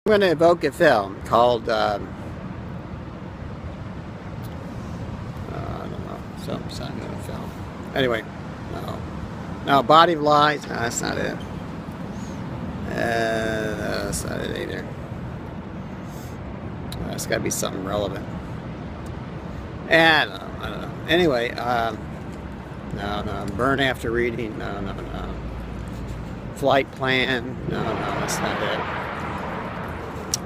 going to evoke a film called, I don't know, some kind of film. Anyway, no, Body of Lies, no, that's not it. That's not it either. It's got to be something relevant. I don't know. Anyway, no, Burn After Reading, no. Flight Plan, no, that's not it.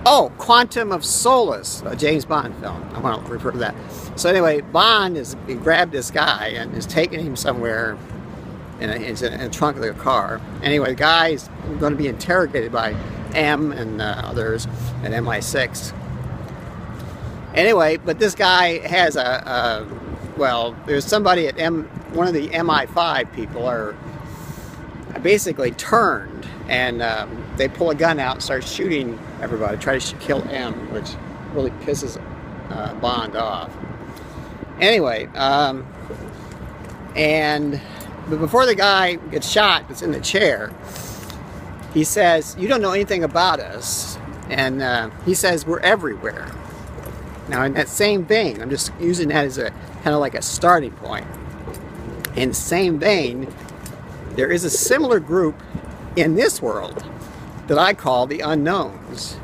Oh, Quantum of Solace, a James Bond film. I want to refer to that. So anyway, Bond he grabbed this guy and is taking him somewhere in a trunk of the car. Anyway, the guy is going to be interrogated by M and others at MI6. Anyway, but this guy has well, there's somebody at one of the MI5 people are basically turned, and they pull a gun out and start shooting everybody, try to kill M, which really pisses Bond off. Anyway, but before the guy gets shot that's in the chair, he says, "You don't know anything about us," and he says, "We're everywhere." Now, in that same vein, I'm just using that as a kind of like a starting point. In the same vein, there is a similar group in this world that I call the unknowns.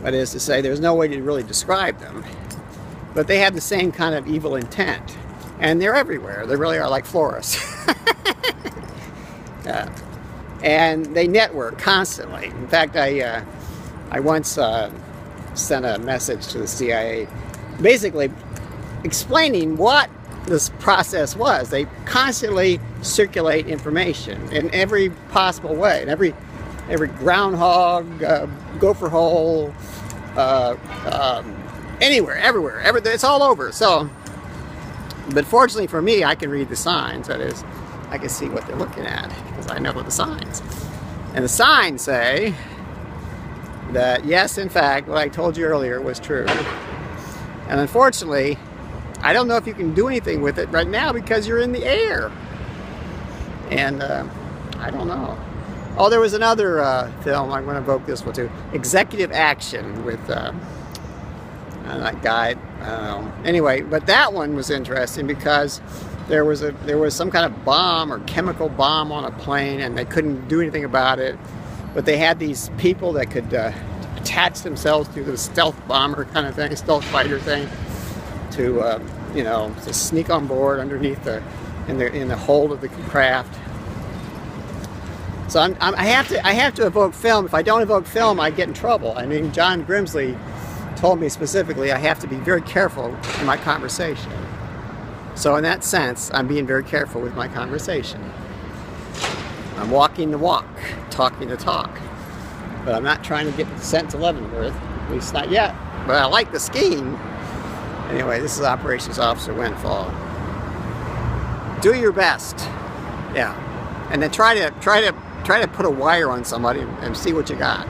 That is to say, there's no way to really describe them, but they have the same kind of evil intent, and they're everywhere. They really are like florists. Yeah. And they network constantly. In fact, I once sent a message to the CIA basically explaining what this process was. They constantly circulate information in every possible way, in every groundhog, gopher hole, anywhere, everywhere, it's all over. So, but fortunately for me, I can read the signs. That is, I can see what they're looking at because I know the signs. And the signs say that yes, in fact, what I told you earlier was true. And unfortunately, I don't know if you can do anything with it right now because you're in the air. And I don't know. Oh, there was another film, I'm going to evoke this one too. Executive Action with that guy, I don't know. Anyway, but that one was interesting because there was some kind of bomb or chemical bomb on a plane and they couldn't do anything about it. But they had these people that could attach themselves to the stealth bomber kind of thing, stealth fighter thing, to to sneak on board underneath in the hold of the craft. So I have to evoke film. If I don't evoke film, I get in trouble. I mean, John Grimsley told me specifically I have to be very careful in my conversation. So in that sense, I'm being very careful with my conversation. I'm walking the walk, talking the talk. But I'm not trying to get sent to Leavenworth, at least not yet. But I like the skiing. Anyway, this is Operations Officer Windfall. Do your best. Yeah. And then try to put a wire on somebody and see what you got.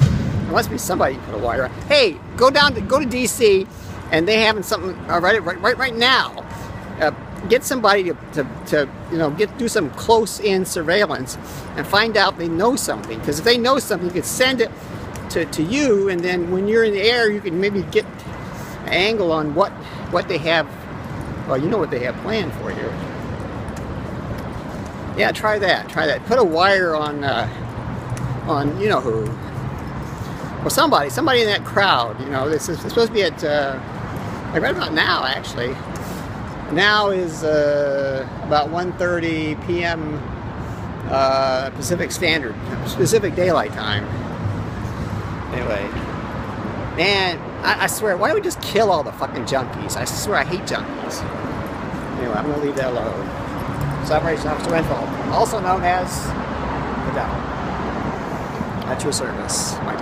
There must be somebody you put a wire on. Hey, go to DC and they having something right now. Get somebody to do some close-in surveillance and find out they know something. Because if they know something, you can send it to you, and then when you're in the air, you can maybe get an angle on what they have. Well, you know what they have planned for you. Yeah, try that. Put a wire on you know who. Well, somebody in that crowd. This is supposed to be at like right about now, actually. Now is about 1:30 p.m. Pacific Daylight Time. Anyway, man, I swear, why don't we just kill all the fucking junkies? I swear I hate junkies. Anyway, I'm gonna leave that alone. So Operations Officer Windfall, also known as the Devil. At your service, my